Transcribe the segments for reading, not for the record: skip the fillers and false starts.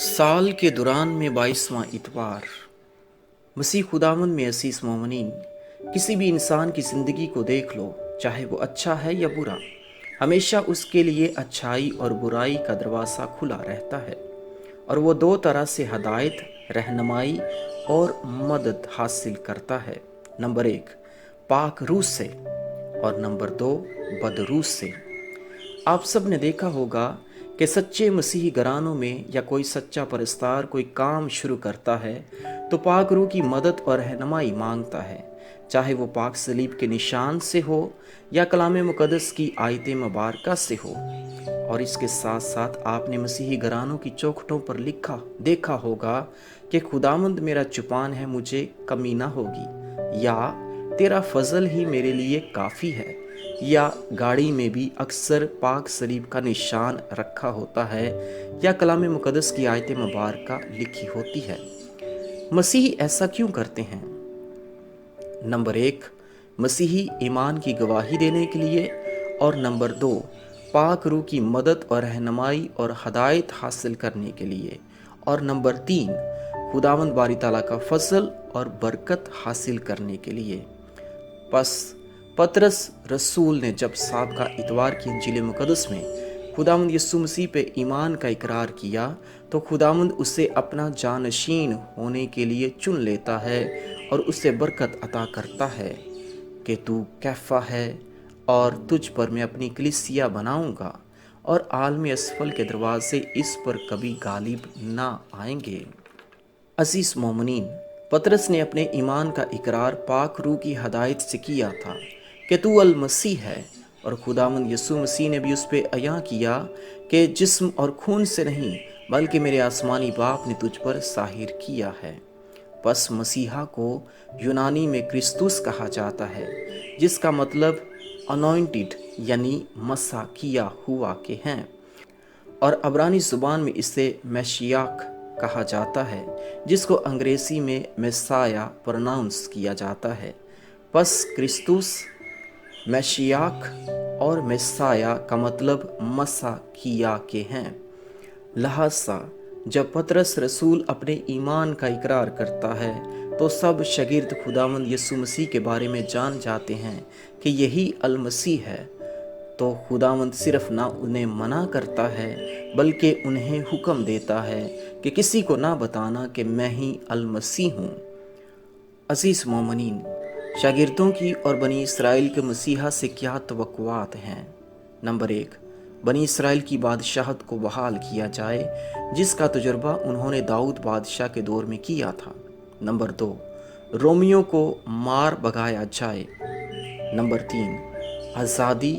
साल के दौरान में 22वां इतवार। मसीह खुदावंद में असीस मोमिनीन, किसी भी इंसान की ज़िंदगी को देख लो, चाहे वो अच्छा है या बुरा, हमेशा उसके लिए अच्छाई और बुराई का दरवाज़ा खुला रहता है और वो दो तरह से हदायत, रहनुमाई और मदद हासिल करता है। नंबर 1 पाक रूह से और नंबर 2 बदरूह से। आप सब ने देखा होगा कि सच्चे मसीही घरानों में या कोई सच्चा परस्तार कोई काम शुरू करता है तो पाक रूह की मदद और रहनुमाई मांगता है, चाहे वो पाक सलीब के निशान से हो या कलाम मुकद्दस की आयत मुबारका से हो। और इसके साथ साथ आपने मसीही घरानों की चौखटों पर देखा होगा कि खुदावंद मेरा चुपान है, मुझे कमी ना होगी, या तेरा फजल ही मेरे लिए काफ़ी है, या गाड़ी में भी अक्सर पाक सलीब का निशान रखा होता है या कलाम मुकद्दस की आयत मुबारका लिखी होती है। मसीही ऐसा क्यों करते हैं? नंबर 1 मसीही ईमान की गवाही देने के लिए, और नंबर 2 पाक रूह की मदद और रहनुमाई और हदायत हासिल करने के लिए, और नंबर 3 खुदावंद बारी ताला का फजल और बरकत हासिल करने के लिए। बस पतरस रसूल ने जब साबका इतवार की इंजील मुकद्दस में खुदावंद यीशु मसीह पे ईमान का इकरार किया तो खुदावंद उसे अपना जानशीन होने के लिए चुन लेता है और उसे बरकत अता करता है कि तू कैफा है और तुझ पर मैं अपनी कलीसिया बनाऊंगा और आलमी असफल के दरवाजे इस पर कभी गालिब ना आएंगे। अजीज मोमिनीन, पतरस ने अपने ईमान का इकरार पाक रूह की हदायत से किया था कि तू अल मसीह है, और खुदावंद यीशु मसीह ने भी उस पर अयां किया कि जिस्म और खून से नहीं बल्कि मेरे आसमानी बाप ने तुझ पर साहिर किया है। बस मसीहा को यूनानी में क्रिस्तुस कहा जाता है, जिसका मतलब अनॉइंटेड यानी मसा किया हुआ के हैं, और अब्रानी ज़ुबान में इसे मैशियाक कहा जाता है, जिसको अंग्रेज़ी में मेसाया प्रोनाउंस किया जाता है। बस क्रिस्तुस, मैशियाक और मेसाया का मतलब मसा किया के हैं। लिहाजा जब पतरस रसूल अपने ईमान का इकरार करता है तो सब शागिर्द खुदावंद यीशु मसीह के बारे में जान जाते हैं कि यही अल मसीह है। तो खुदावंद सिर्फ ना उन्हें मना करता है बल्कि उन्हें हुक्म देता है कि किसी को ना बताना कि मैं ही अल मसीह हूँ। अजीज़ मोमिनीन, शागिर्दों की और बनी इसराइल के मसीहा से क्या तवक्कुआत हैं? नंबर 1 बनी इसराइल की बादशाहत को बहाल किया जाए, जिसका तजुर्बा उन्होंने दाऊद बादशाह के दौर में किया था। नंबर 2 रोमियों को मार भगाया जाए। नंबर 3 आज़ादी,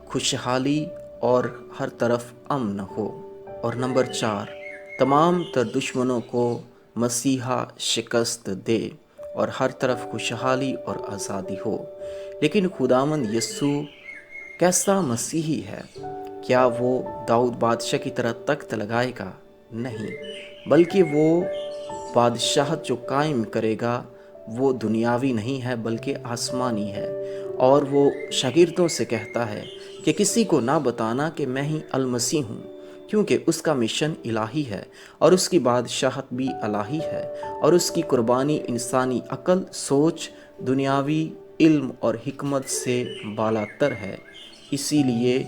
खुशहाली और हर तरफ अमन हो। और नंबर 4 तमाम तर दुश्मनों को मसीहा शिकस्त दे और हर तरफ खुशहाली और आज़ादी हो। लेकिन खुदावंद यीशु कैसा मसीही है? क्या वो दाऊद बादशाह की तरह तख्त लगाएगा? नहीं, बल्कि वो बादशाहत जो कायम करेगा वो दुनियावी नहीं है बल्कि आसमानी है। और वो शागिर्दों से कहता है कि किसी को ना बताना कि मैं ही अल मसीह हूँ, क्योंकि उसका मिशन इलाही है और उसकी बादशाहत भी इलाही है और उसकी कुर्बानी इंसानी अकल, सोच, दुनियावी इल्म और हिकमत से बालातर है। इसीलिए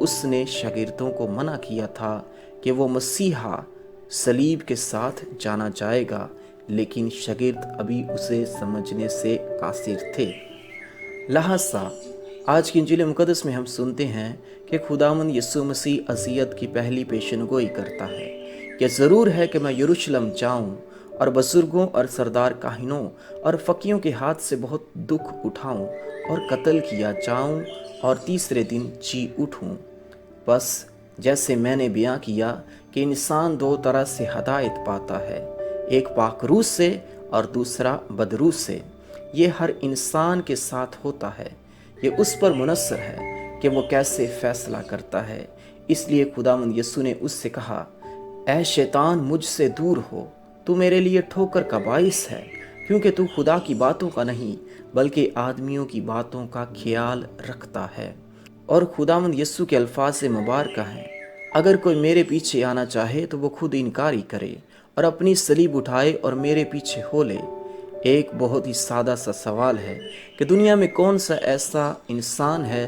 उसने शागिर्दों को मना किया था कि वो मसीहा सलीब के साथ जाना जाएगा, लेकिन शागिर्द अभी उसे समझने से कासिर थे। लिहाजा आज की इंजील मुकद्दस में हम सुनते हैं कि खुदावंद यीशु मसीह अज़ियत की पहली पेशनगोई करता है कि ज़रूर है कि मैं यरूशलेम जाऊं और बुजुर्गों और सरदार काहिनों और फ़कीयों के हाथ से बहुत दुख उठाऊं और कत्ल किया जाऊं और तीसरे दिन जी उठूं। बस जैसे मैंने बयां किया कि इंसान दो तरह से हदायत पाता है, एक पाक रूह से और दूसरा बदरूह से। ये हर इंसान के साथ होता है, ये उस पर मुनस्सर है कि वो कैसे फैसला करता है। इसलिए खुदावंद यीशु ने उससे कहा, ऐ शैतान मुझसे दूर हो, तू मेरे लिए ठोकर का बाइस है, क्योंकि तू खुदा की बातों का नहीं बल्कि आदमियों की बातों का ख्याल रखता है। और खुदावंद यीशु के अल्फाज से मुबारक हैं, اگر کوئی میرے پیچھے آنا چاہے تو وہ خود انکاری کرے اور اپنی صلیب اٹھائے اور میرے پیچھے ہو لے۔ ایک بہت ہی سادہ سا سوال ہے کہ دنیا میں کون سا ایسا انسان ہے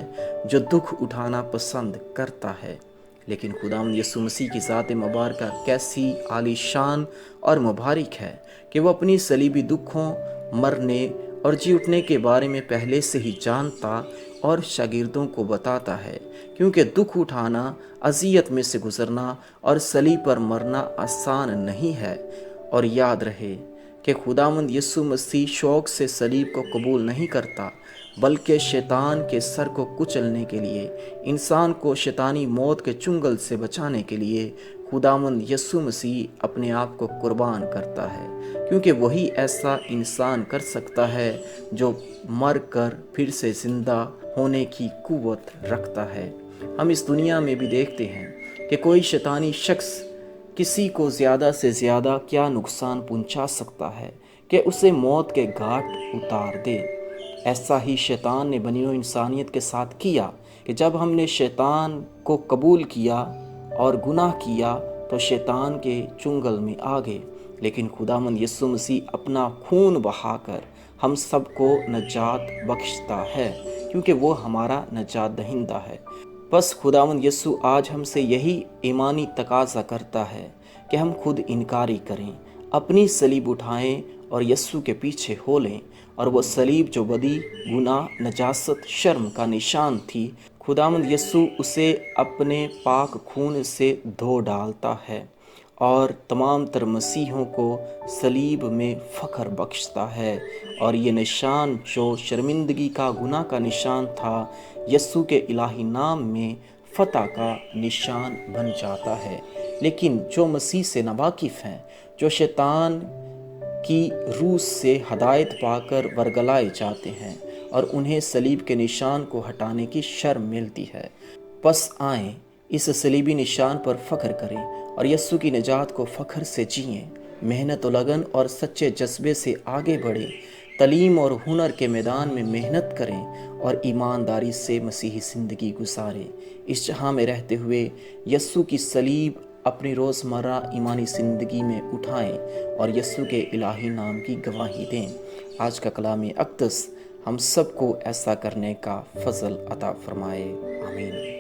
جو دکھ اٹھانا پسند کرتا ہے؟ لیکن خداوند یسوع مسیح کی ذات مبارکہ کیسی عالی شان اور مبارک ہے کہ وہ اپنی صلیبی دکھوں، مرنے اور جی اٹھنے کے بارے میں پہلے سے ہی جانتا اور شاگردوں کو بتاتا ہے، کیونکہ دکھ اٹھانا، اذیت میں سے گزرنا اور صلیب پر مرنا آسان نہیں ہے۔ اور یاد رہے کہ خداوند یسوع مسیح شوق سے صلیب کو قبول نہیں کرتا، بلکہ شیطان کے سر کو کچلنے کے لیے، انسان کو شیطانی موت کے چنگل سے بچانے کے لیے خداوند یسوع مسیح اپنے آپ کو قربان کرتا ہے، کیونکہ وہی ایسا انسان کر سکتا ہے جو مر کر پھر سے زندہ ہونے کی قوت رکھتا ہے۔ ہم اس دنیا میں بھی دیکھتے ہیں کہ کوئی شیطانی شخص کسی کو زیادہ سے زیادہ کیا نقصان پہنچا سکتا ہے کہ اسے موت کے گھاٹ اتار دے۔ ایسا ہی شیطان نے بنی نوع انسانیت کے ساتھ کیا کہ جب ہم نے شیطان کو قبول کیا اور گناہ کیا تو شیطان کے چنگل میں آ گئے، لیکن خداوند یسوع مسیح اپنا خون بہا کر ہم سب کو نجات بخشتا ہے، کیونکہ وہ ہمارا نجات دہندہ ہے۔ بس خداوند یسوع آج ہم سے یہی ایمانی تقاضا کرتا ہے کہ ہم خود انکاری کریں، اپنی صلیب اٹھائیں اور یسوع کے پیچھے ہو لیں، اور وہ صلیب جو بدی، گناہ، نجاست، شرم کا نشان تھی، خداوند یسوع اسے اپنے پاک خون سے دھو ڈالتا ہے اور تمام تر مسیحوں کو صلیب میں فخر بخشتا ہے۔ اور یہ نشان جو شرمندگی کا، گناہ کا نشان تھا، یسوع کے الہی نام میں فتح کا نشان بن جاتا ہے۔ لیکن جو مسیح سے ناواقف ہیں، جو شیطان کی روح سے ہدایت پا کر ورگلائے جاتے ہیں اور انہیں صلیب کے نشان کو ہٹانے کی شرم ملتی ہے، پس آئیں اس صلیبی نشان پر فخر کریں اور یسوع کی نجات کو فخر سے جئیں، محنت و لگن اور سچے جذبے سے آگے بڑھیں، تعلیم اور ہنر کے میدان میں محنت کریں اور ایمانداری سے مسیحی زندگی گزاریں۔ اس جہاں میں رہتے ہوئے یسوع کی صلیب اپنی روزمرہ ایمانی زندگی میں اٹھائیں اور یسوع کے الہی نام کی گواہی دیں۔ آج کا کلام اقدس ہم سب کو ایسا کرنے کا فضل عطا فرمائے۔ آمین۔